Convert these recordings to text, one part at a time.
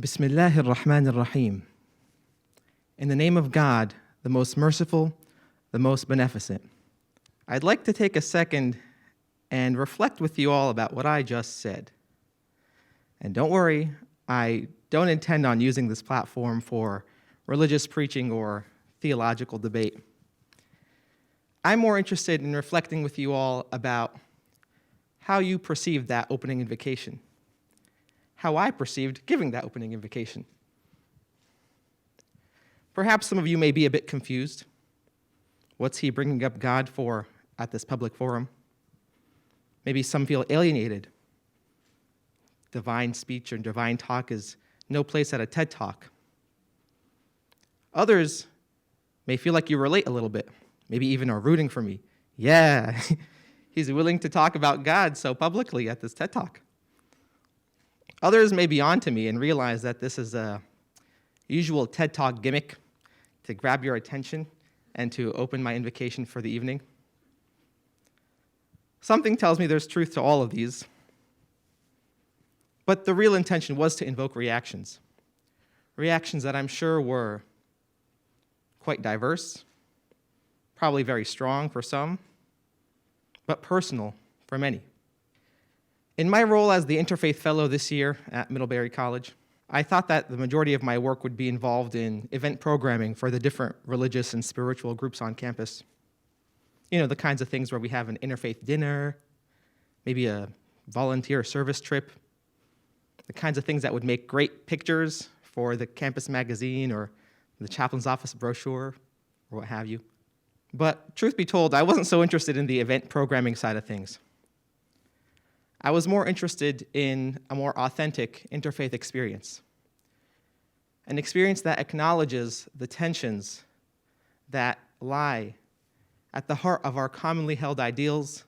Bismillahir Rahmanir Rahim. In the name of God, the most merciful, the most beneficent. I'd like to take a second and reflect with you all about what I just said. And don't worry, I don't intend on using this platform for religious preaching or theological debate. I'm more interested in reflecting with you all about how you perceived that opening invocation, how I perceived giving that opening invocation. Perhaps some of you may be a bit confused. What's he bringing up God for at this public forum? Maybe some feel alienated. Divine speech or divine talk is no place at a TED Talk. Others may feel like you relate a little bit, maybe even are rooting for me. Yeah, he's willing to talk about God so publicly at this TED Talk. Others may be on to me and realize that this is a usual TED Talk gimmick to grab your attention and to open my invocation for the evening. Something tells me there's truth to all of these, but the real intention was to invoke reactions that I'm sure were quite diverse, probably very strong for some, but personal for many. In my role as the Interfaith Fellow this year at Middlebury College, I thought that the majority of my work would be involved in event programming for the different religious and spiritual groups on campus. You know, the kinds of things where we have an interfaith dinner, maybe a volunteer service trip, the kinds of things that would make great pictures for the campus magazine or the chaplain's office brochure or what have you. But truth be told, I wasn't so interested in the event programming side of things. I was more interested in a more authentic interfaith experience, an experience that acknowledges the tensions that lie at the heart of our commonly held ideals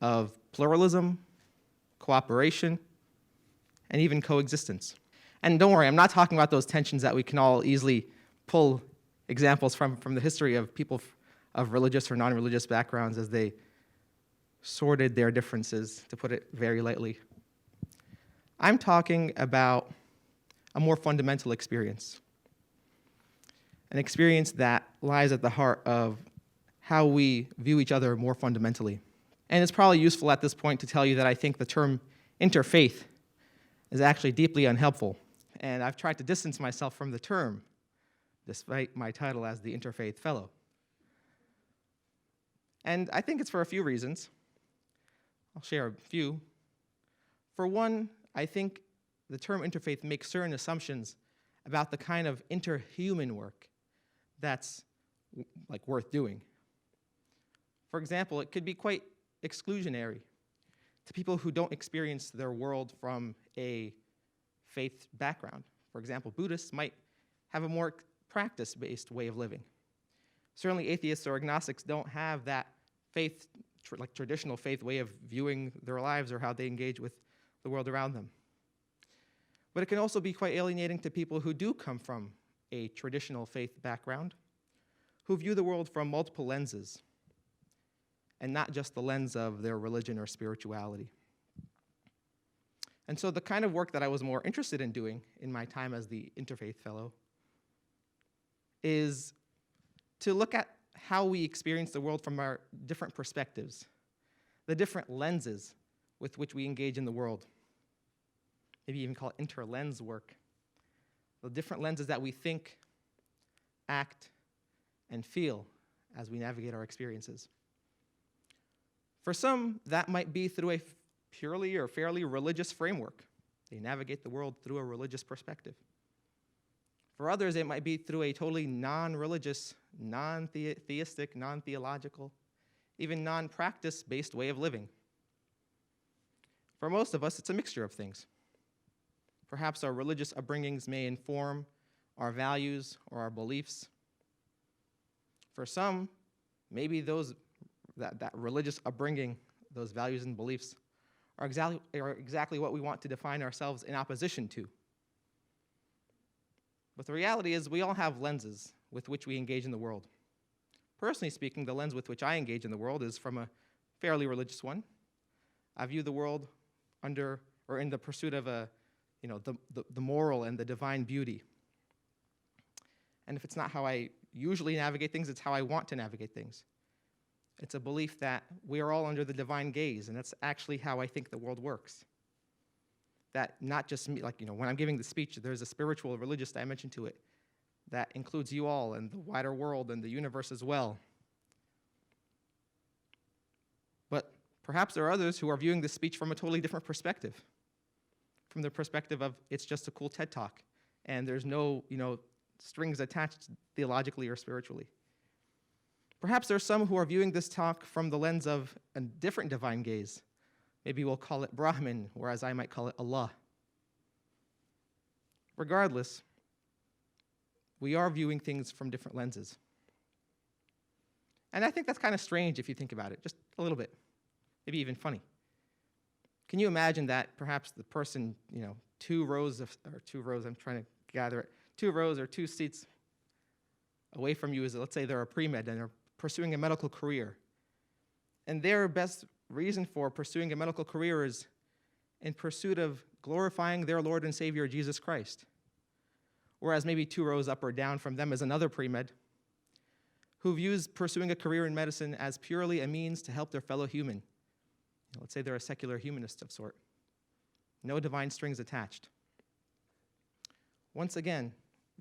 of pluralism, cooperation, and even coexistence. And don't worry, I'm not talking about those tensions that we can all easily pull examples from the history of people of religious or non-religious backgrounds as they sorted their differences, to put it very lightly. I'm talking about a more fundamental experience, an experience that lies at the heart of how we view each other more fundamentally. And it's probably useful at this point to tell you that I think the term interfaith is actually deeply unhelpful, and I've tried to distance myself from the term, despite my title as the Interfaith Fellow. And I think it's for a few reasons. I'll share a few. For one, I think the term interfaith makes certain assumptions about the kind of interhuman work that's worth doing. For example, it could be quite exclusionary to people who don't experience their world from a faith background. For example, Buddhists might have a more practice-based way of living. Certainly atheists or agnostics don't have that faith, traditional faith way of viewing their lives or how they engage with the world around them. But it can also be quite alienating to people who do come from a traditional faith background, who view the world from multiple lenses, and not just the lens of their religion or spirituality. And so the kind of work that I was more interested in doing in my time as the Interfaith Fellow is to look at how we experience the world from our different perspectives, the different lenses with which we engage in the world. Maybe even call it interlens work. The different lenses that we think, act, and feel as we navigate our experiences. For some, that might be through a purely or fairly religious framework. They navigate the world through a religious perspective. For others, it might be through a totally non-religious, non-theistic, non-theological, even non-practice-based way of living. For most of us, it's a mixture of things. Perhaps our religious upbringings may inform our values or our beliefs. For some, maybe that religious upbringing, those values and beliefs, are exactly what we want to define ourselves in opposition to. But the reality is we all have lenses with which we engage in the world. Personally speaking, the lens with which I engage in the world is from a fairly religious one. I view the world in the pursuit of a the moral and the divine beauty. And if it's not how I usually navigate things, it's how I want to navigate things. It's a belief that we are all under the divine gaze, and that's actually how I think the world works. That not just me, when I'm giving the speech, there's a spiritual, religious dimension to it that includes you all and the wider world and the universe as well. But perhaps there are others who are viewing this speech from a totally different perspective, from the perspective of it's just a cool TED Talk, and there's no, strings attached theologically or spiritually. Perhaps there are some who are viewing this talk from the lens of a different divine gaze. Maybe we'll call it Brahman, whereas I might call it Allah. Regardless, we are viewing things from different lenses. And I think that's kind of strange if you think about it, just a little bit, maybe even funny. Can you imagine that perhaps the person, 2 rows or 2 seats away from you is, let's say they're a pre-med and they're pursuing a medical career. And their best reason for pursuing a medical career is in pursuit of glorifying their Lord and Savior, Jesus Christ. Whereas maybe 2 rows up or down from them is another pre-med who views pursuing a career in medicine as purely a means to help their fellow human. Let's say they're a secular humanist of sort. No divine strings attached. Once again,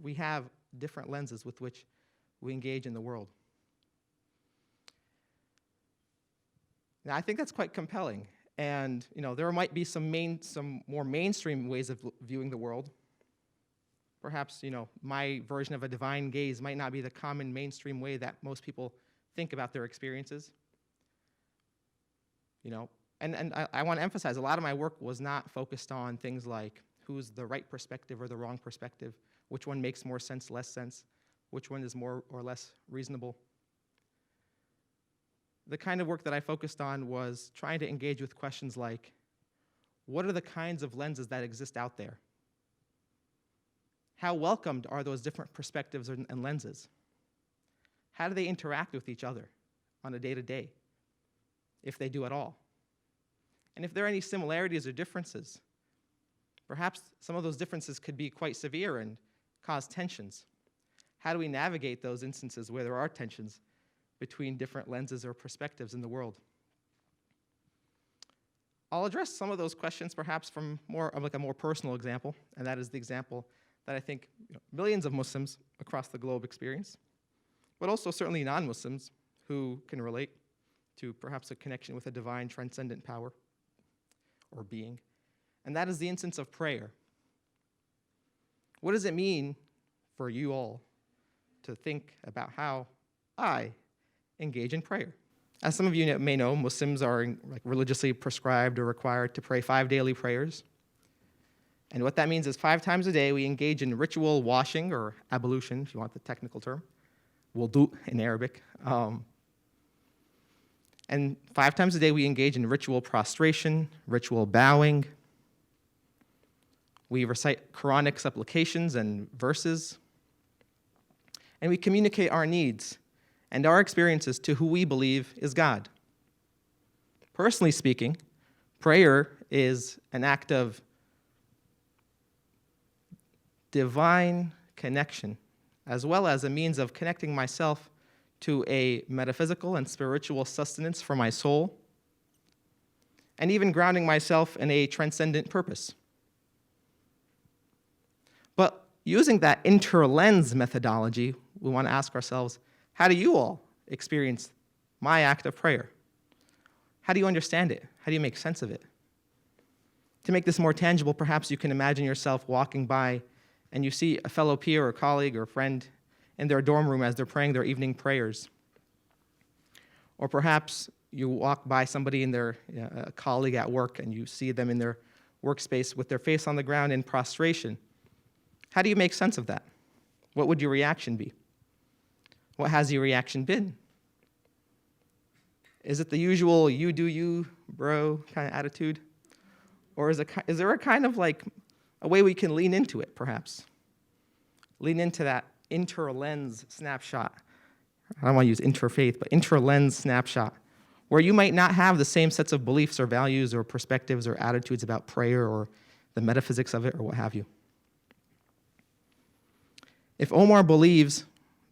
we have different lenses with which we engage in the world. Now, I think that's quite compelling. And there might be some more mainstream ways of viewing the world. Perhaps, my version of a divine gaze might not be the common mainstream way that most people think about their experiences. And I want to emphasize, a lot of my work was not focused on things like who's the right perspective or the wrong perspective, which one makes more sense, less sense, which one is more or less reasonable. The kind of work that I focused on was trying to engage with questions like, what are the kinds of lenses that exist out there? How welcomed are those different perspectives and lenses? How do they interact with each other on a day-to-day, if they do at all? And if there are any similarities or differences, perhaps some of those differences could be quite severe and cause tensions. How do we navigate those instances where there are tensions between different lenses or perspectives in the world? I'll address some of those questions perhaps from a more personal example, and that is the example that I think millions of Muslims across the globe experience, but also certainly non-Muslims who can relate to perhaps a connection with a divine transcendent power or being, and that is the instance of prayer. What does it mean for you all to think about how I engage in prayer? As some of you may know, Muslims are religiously prescribed or required to pray 5 daily prayers. And what that means is 5 times a day we engage in ritual washing, or ablution, if you want the technical term, wudu in Arabic. And 5 times a day we engage in ritual prostration, ritual bowing. We recite Quranic supplications and verses. And we communicate our needs and our experiences to who we believe is God. Personally speaking, prayer is an act of divine connection, as well as a means of connecting myself to a metaphysical and spiritual sustenance for my soul, and even grounding myself in a transcendent purpose. But using that interlens methodology, we want to ask ourselves, how do you all experience my act of prayer? How do you understand it? How do you make sense of it? To make this more tangible, perhaps you can imagine yourself walking by and you see a fellow peer or colleague or friend in their dorm room as they're praying their evening prayers. Or perhaps you walk by somebody in a colleague at work and you see them in their workspace with their face on the ground in prostration. How do you make sense of that? What would your reaction be? What has your reaction been? Is it the usual you do you, bro kind of attitude? Or is there a kind of a way we can lean into it, perhaps? Lean into that interlens snapshot. I don't want to use interfaith, but interlens snapshot, where you might not have the same sets of beliefs or values or perspectives or attitudes about prayer or the metaphysics of it, or what have you. If Omar believes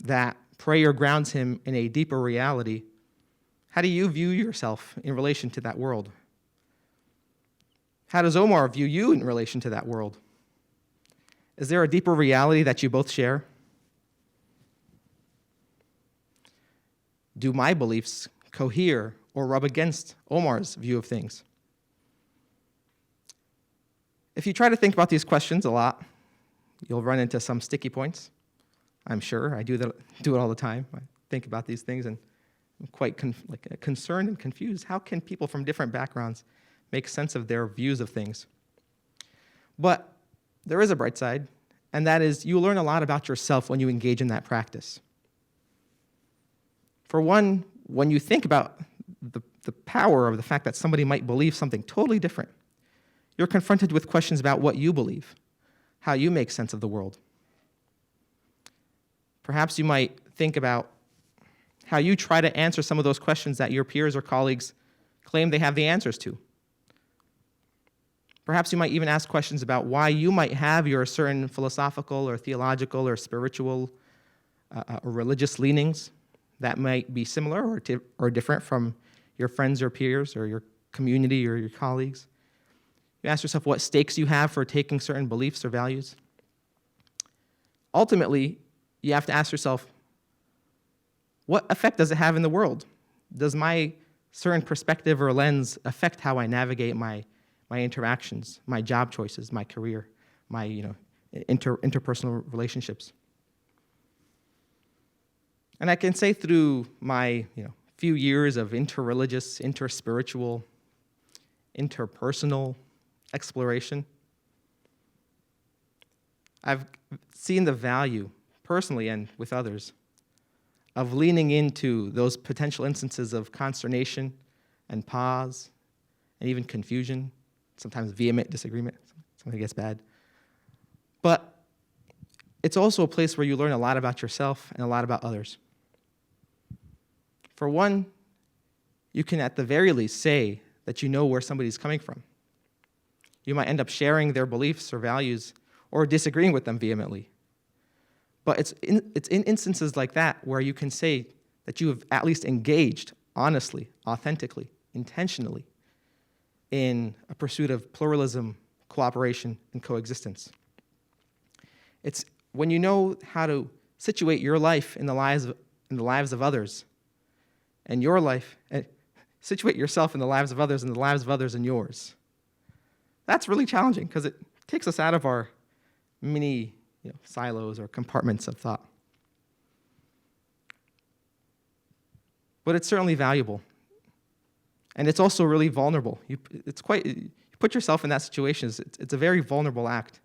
that prayer grounds him in a deeper reality, how do you view yourself in relation to that world? How does Omar view you in relation to that world? Is there a deeper reality that you both share? Do my beliefs cohere or rub against Omar's view of things? If you try to think about these questions a lot, you'll run into some sticky points. I'm sure. I do it all the time. I think about these things and I'm quite concerned and confused. How can people from different backgrounds make sense of their views of things? But there is a bright side, and that is you learn a lot about yourself when you engage in that practice. For one, when you think about the power of the fact that somebody might believe something totally different, you're confronted with questions about what you believe, how you make sense of the world. Perhaps you might think about how you try to answer some of those questions that your peers or colleagues claim they have the answers to. Perhaps you might even ask questions about why you might have your certain philosophical or theological or spiritual or religious leanings that might be similar or different from your friends or peers or your community or your colleagues. You ask yourself what stakes you have for taking certain beliefs or values. Ultimately, you have to ask yourself, what effect does it have in the world? Does my certain perspective or lens affect how I navigate my interactions, my job choices, my career, my interpersonal relationships? And I can say through my few years of interreligious, interspiritual, interpersonal exploration, I've seen the value, personally and with others, of leaning into those potential instances of consternation and pause and even confusion, sometimes vehement disagreement, something gets bad. But it's also a place where you learn a lot about yourself and a lot about others. For one, you can at the very least say that you know where somebody's coming from. You might end up sharing their beliefs or values or disagreeing with them vehemently. But it's in instances like that where you can say that you have at least engaged honestly, authentically, intentionally in a pursuit of pluralism, cooperation, and coexistence. It's when you know how to situate your life in the lives of others, and your life, situate yourself in the lives of others and the lives of others in yours. That's really challenging because it takes us out of our mini silos or compartments of thought. But it's certainly valuable. And it's also really vulnerable. You put yourself in that situation, it's a very vulnerable act.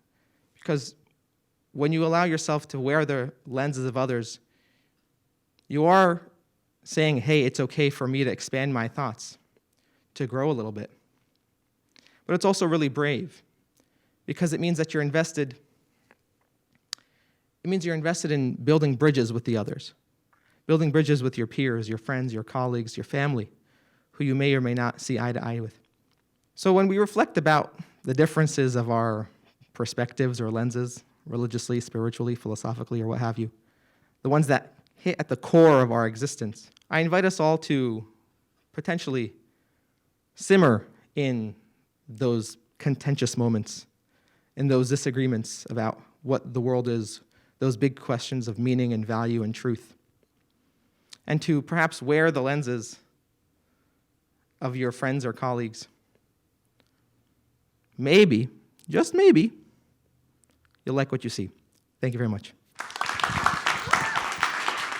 Because when you allow yourself to wear the lenses of others, you are saying, hey, it's okay for me to expand my thoughts, to grow a little bit. But it's also really brave, because it means that you're invested. It means you're invested in building bridges with the others, building bridges with your peers, your friends, your colleagues, your family, who you may or may not see eye to eye with. So when we reflect about the differences of our perspectives or lenses, religiously, spiritually, philosophically, or what have you, the ones that hit at the core of our existence, I invite us all to potentially simmer in those contentious moments, in those disagreements about what the world is, those big questions of meaning and value and truth, and to perhaps wear the lenses of your friends or colleagues. Maybe, just maybe, you'll like what you see. Thank you very much.